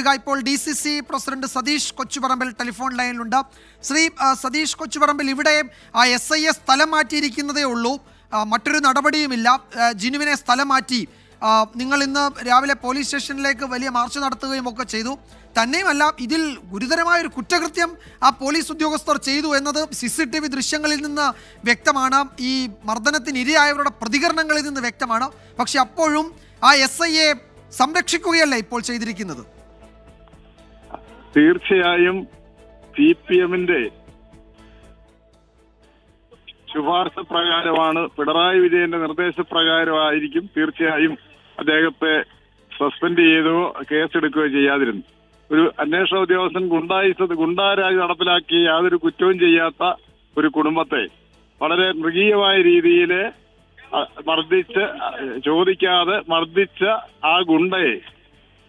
തുടരുക. ഇപ്പോൾ DCC president Satheesh Kochuparambil telephone ലൈനിലുണ്ട്. ശ്രീ സതീഷ് കൊച്ചുപറമ്പിൽ, ഇവിടെ SIയെ സ്ഥലം മാറ്റിയിരിക്കുന്നതേ ഉള്ളൂ, മറ്റൊരു നടപടിയുമില്ല. ജിനുവിനെ സ്ഥലം മാറ്റി. നിങ്ങൾ ഇന്ന് രാവിലെ പോലീസ് സ്റ്റേഷനിലേക്ക് വലിയ മാർച്ച് നടത്തുകയും ഒക്കെ ചെയ്തു. തന്നെയുമല്ല, ഇതിൽ ഗുരുതരമായൊരു കുറ്റകൃത്യം ആ പോലീസ് ഉദ്യോഗസ്ഥർ ചെയ്തു എന്നത് CCTV ദൃശ്യങ്ങളിൽ നിന്ന് വ്യക്തമാണ്. ഈ മർദ്ദനത്തിന് ഇരയായവരുടെ പ്രതികരണങ്ങളിൽ നിന്ന് വ്യക്തമാണ്. പക്ഷെ അപ്പോഴും ആ SIയെ സംരക്ഷിക്കുകയല്ല ഇപ്പോൾ ചെയ്തിരിക്കുന്നത്. തീർച്ചയായും CPMന്റെ ശുപാർശ പ്രകാരമാണ്, പിണറായി വിജയന്റെ നിർദ്ദേശപ്രകാരമായിരിക്കും തീർച്ചയായും അദ്ദേഹത്തെ സസ്പെൻഡ് ചെയ്തോ കേസെടുക്കുകയോ ചെയ്യാതിരുന്നു. ഒരു അന്വേഷണ ഉദ്യോഗസ്ഥൻ ഗുണ്ടാരാജ് നടപ്പിലാക്കി യാതൊരു കുറ്റവും ചെയ്യാത്ത ഒരു കുടുംബത്തെ വളരെ മൃഗീയമായ രീതിയിൽ ചോദിക്കാതെ മർദ്ദിച്ച ആ ഗുണ്ടയെ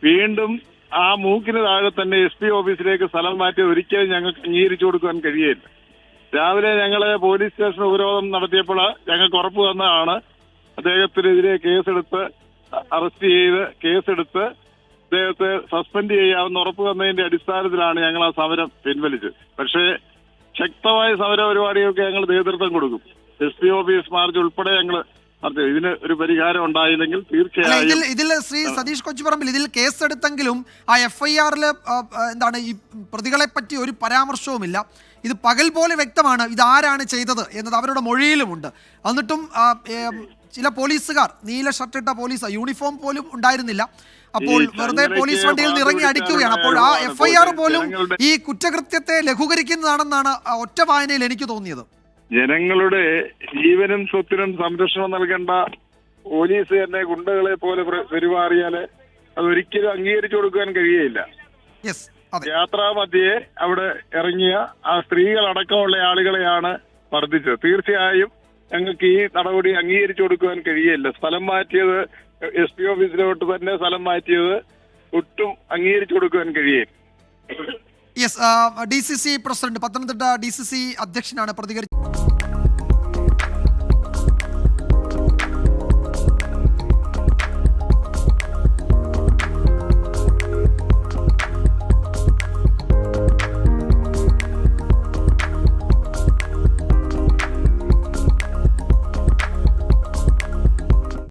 വീണ്ടും ആ മൂക്കിന് താഴെ തന്നെ SP ഓഫീസിലേക്ക് സ്ഥലം മാറ്റി ഒരിക്കലും ഞങ്ങൾക്ക് അംഗീകരിച്ചു കൊടുക്കാൻ കഴിയില്ല. രാവിലെ ഞങ്ങള് പോലീസ് സ്റ്റേഷൻ ഉപരോധം നടത്തിയപ്പോൾ ഞങ്ങൾക്ക് ഉറപ്പ് തന്നതാണ് അദ്ദേഹത്തിനെതിരെ അറസ്റ്റ് ചെയ്ത് കേസെടുത്ത് അദ്ദേഹത്തെ സസ്പെൻഡ് ചെയ്യാമെന്ന് ഉറപ്പ് തന്നതിന്റെ അടിസ്ഥാനത്തിലാണ് ഞങ്ങൾ ആ സമരം പിൻവലിച്ചത്. പക്ഷേ ശക്തമായ സമര പരിപാടികൾക്ക് ഞങ്ങൾ നേതൃത്വം കൊടുക്കും. SP ഓഫീസ് മാർച്ച് ഉൾപ്പെടെ ഞങ്ങൾ നടത്തി. ഇതിന് ഒരു പരിഹാരം ഉണ്ടായില്ലെങ്കിൽ തീർച്ചയായും ഇതിൽ ശ്രീ സതീഷ് കൊച്ചുപറമ്പിൽ, ഇതിൽ കേസെടുത്തെങ്കിലും ആ FIR-ല് എന്താണ്, ഈ പ്രതികളെ പറ്റി ഒരു പരാമർശവുമില്ല. ഇത് പകൽ പോലെ വ്യക്തമാണ് ഇതാരാണ് ചെയ്തത് എന്നത് അവരുടെ മൊഴിയിലുമുണ്ട്. എന്നിട്ടും ചില പോലീസുകാർ, നീല ഷർട്ടിട്ട പോലീസ്, യൂണിഫോം പോലും ഉണ്ടായിരുന്നില്ല, അപ്പോൾ വെറുതെ പോലീസ് വണ്ടിയിൽ നിന്ന് ഇറങ്ങി അടിക്കുകയാണ്. അപ്പോൾ ആ FIR പോലും ഈ കുറ്റകൃത്യത്തെ ലഘൂകരിക്കുന്നതാണെന്നാണ് ഒറ്റ വായനയിൽ എനിക്ക് തോന്നിയത്. ജനങ്ങളുടെ ജീവനും സ്വത്തിനും സംരക്ഷണം നൽകേണ്ട പോലീസ് തന്നെ ഗുണ്ടകളെ പോലെ പെരുമാറിയാല് അതൊരിക്കലും അംഗീകരിച്ചു കൊടുക്കാൻ കഴിയുകയില്ല. യാത്രാമധ്യേ അവിടെ ഇറങ്ങിയ ആ സ്ത്രീകളടക്കമുള്ള ആളുകളെയാണ് മർദ്ദിച്ചത്. തീർച്ചയായും ഞങ്ങൾക്ക് ഈ നടപടി അംഗീകരിച്ചു കൊടുക്കുവാൻ കഴിയില്ല. സ്ഥലം മാറ്റിയത് SP ഓഫീസിലോട്ട് തന്നെ സ്ഥലം മാറ്റിയത് ഒട്ടും അംഗീകരിച്ചു കൊടുക്കുവാൻ കഴിയില്ല. DCC പ്രസിഡന്റ്, പത്തനംതിട്ട DCC അധ്യക്ഷനാണ് പ്രതികരിച്ചത്.